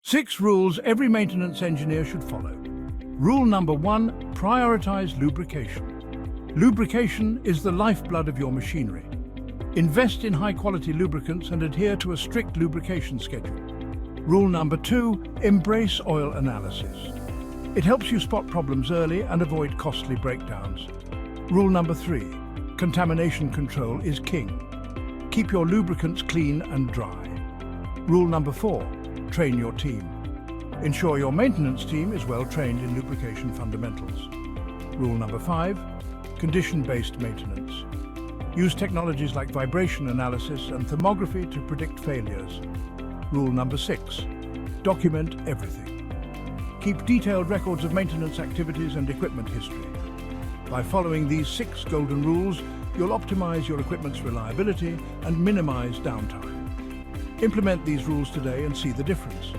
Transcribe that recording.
6 rules every maintenance engineer should follow. Rule number 1, prioritize lubrication. Lubrication is the lifeblood of your machinery. Invest in high-quality lubricants and adhere to a strict lubrication schedule. Rule number 2, embrace oil analysis. It helps you spot problems early and avoid costly breakdowns. Rule number 3, contamination control is king. Keep your lubricants clean and dry. Rule number 4, train your team. Ensure your maintenance team is well trained in lubrication fundamentals. Rule number 5, condition-based maintenance. Use technologies like vibration analysis and thermography to predict failures. Rule number 6, document everything. Keep detailed records of maintenance activities and equipment history. By following these 6 golden rules, you'll optimize your equipment's reliability and minimize downtime. Implement these rules today and see the difference.